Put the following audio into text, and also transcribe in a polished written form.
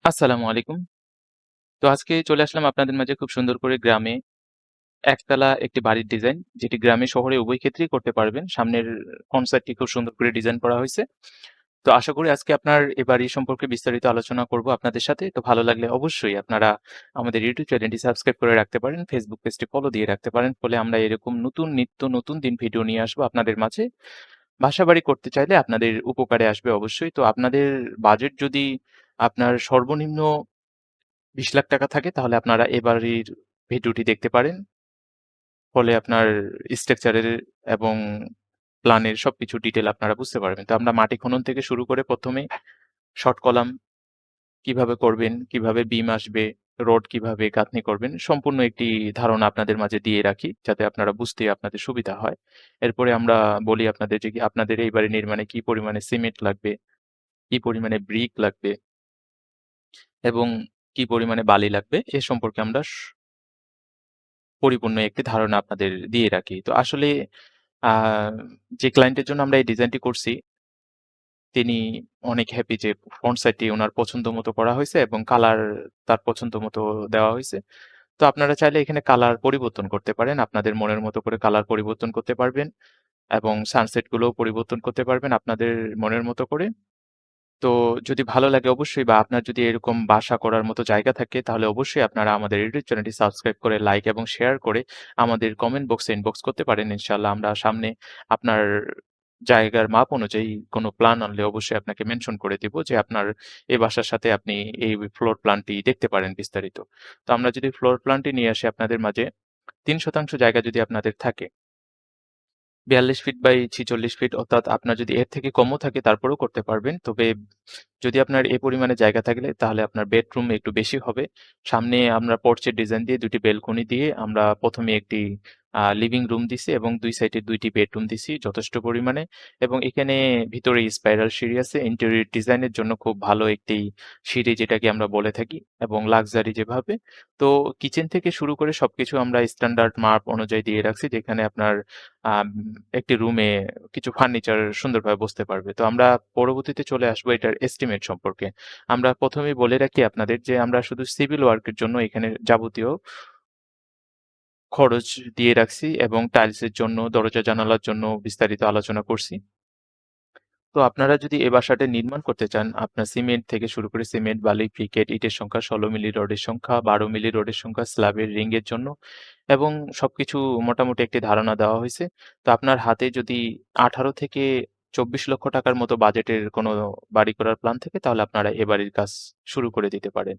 আসসালামু আলাইকুম। তো আজকে চলে আসলাম আপনাদের মাঝে খুব সুন্দর করে গ্রামে একতলা একটি বাড়ির ডিজাইন, যেটি গ্রামে শহরে উভয় ক্ষেত্রেই করতে পারবেন। সামনের ফ্রন্ট সাইডটি খুব সুন্দর করে ডিজাইন করা হইছে। তো আশা করি আজকে আপনার এ বাড়ি সম্পর্কে বিস্তারিত আলোচনা করব আপনাদের সাথে। তো ভালো লাগলে অবশ্যই আপনারা আমাদের YouTube চ্যানেলটি সাবস্ক্রাইব করে রাখতে পারেন। Facebook পেজটি ফলো দিয়ে রাখতে পারেন। ফলে আমরা এরকম নতুন নিত্য নতুন দিন ভিডিও নিয়ে আসবো আপনাদের মাঝে। বাসাবাড়ি করতে চাইলে আপনাদের উপকারে আসবে অবশ্যই। তো আপনাদের বাজেট যদি আপনার সর্বনিম্ন ৳২০,০০,০০০ থাকে তাহলে আপনারা এ বাড়ির ভিডিওটি দেখতে পারেন। ফলে আপনার স্ট্রাকচারের এবং প্ল্যানের সবকিছু ডিটেইল আপনারা বুঝতে পারবেন। তো আমরা মাটি খনন থেকে শুরু করে ১ম এ শর্ট কলাম কিভাবে করবেন, কিভাবে বিম আসবে, রড কিভাবে গাঁথনি করবেন, সম্পূর্ণ একটি ধারণা আপনাদের মাঝে দিয়ে রাখি, যাতে আপনারা বুঝতে আপনাদের সুবিধা হয়। এরপরে আমরা বলি আপনাদের যে আপনাদের এই বাড়ি নির্মাণে কি পরিমাণে সিমেন্ট লাগবে, কি পরিমাণে ব্রিক লাগবে এবং কি পরিমাণে বালি লাগবে এ সম্পর্কে আমরা পরিপূর্ণ একটি ধারণা আপনাদের দিয়ে রাখি। তো আসলে আ যে ক্লায়েন্টের জন্য আমরা এই ডিজাইনটি করছি, তিনি অনেক হ্যাপি যে ফন্ট সাইজটি উনার পছন্দ মতো করা হইছে এবং কালার তার পছন্দ মতো দেওয়া হইছে। তো আপনারা চাইলে এখানে কালার পরিবর্তন করতে পারেন। আপনাদের মনের মতো করে কালার পরিবর্তন করতে পারবেন এবং সানসেট গুলোও পরিবর্তন করতে পারবেন আপনাদের মনের মতো করে। তো যদি ভালো লাগে অবশ্যই, বা আপনার যদি এরকম বাসা করার মতো জায়গা থাকে তাহলে অবশ্যই আপনারা আমাদের ইউটিউব চ্যানেলটি সাবস্ক্রাইব করে লাইক এবং শেয়ার করে আমাদের কমেন্ট বক্সে ইনবক্স করতে পারেন। ইনশাআল্লাহ আমরা সামনে আপনার জায়গার মাপ অনুযায়ী কোনো প্ল্যান আনলে অবশ্যই আপনাকে মেনশন করে দিব যে আপনার এই বাসার সাথে আপনি এই ফ্লোর প্ল্যানটি দেখতে পারেন বিস্তারিত। তো আমরা যদি ফ্লোর প্ল্যানটি নিয়ে আসি আপনাদের মাঝে, ৩% জায়গা যদি আপনাদের থাকে, ৪২ ফিট বাই ৪৬ ফিট, অর্থাৎ আপনার যদি এর থেকে কমও থাকে তারপরেও করতে পারবেন। তবে যদি আপনার এ পরিমাণে জায়গা থাকলে তাহলে আপনার বেডরুম একটু বেশি হবে। সামনে আমরা পোর্চের ডিজাইন দিয়ে ২ টি বেলকনি দিয়ে আমরা ১ম এ একটি লিভিং রুম দিছি এবং ২ সাইডে ২ টি বেডরুম দিছি যথেষ্ট পরিমাণে, এবং এখানে ভিতরে স্পাইরাল সিঁড়ি আছে। ইন্টেরিয়র ডিজাইনের জন্য খুব ভালো একটি সিঁড়ি, যেটাকে আমরা বলে থাকি, এবং লাক্সারি যেভাবে। তো কিচেন থেকে শুরু করে সবকিছু আমরা স্ট্যান্ডার্ড মাপ অনুযায়ী দিয়ে রাখছি, যেখানে আপনার আম একটি রুমে কিছু ফার্নিচার সুন্দরভাবে বসতে পারবে। তো আমরা পরবর্তীতে চলে আসবো এটার এস্টিমেট সম্পর্কে। আমরা ১ম এই বলে রাখি আপনাদের যে আমরা শুধু সিভিল ওয়ার্ক এর জন্য এখানে যাবতীয় খরচ দিয়ে রাখছি এবং টাইলসের জন্য, দরজা জানালার জন্য বিস্তারিত আলোচনা করছি। তো আপনারা যদি এই বাসাটা নির্মাণ করতে চান, আপনার সিমেন্ট থেকে শুরু করে সিমেন্ট, বালি, ব্রিকেট, ইটের সংখ্যা, ১৬ মিলি রডের সংখ্যা, ১২ মিলি রডের সংখ্যা, স্ল্যাবের রিং এর জন্য এবং সবকিছু মোটামুটি একটি ধারণা দেওয়া হইছে। তো আপনার হাতে যদি ১৮ থেকে ২৪ লক্ষ টাকার মতো বাজেটের কোনো বাড়ি করার প্ল্যান থাকে তাহলে আপনারা এ বাড়ির কাজ শুরু করে দিতে পারেন।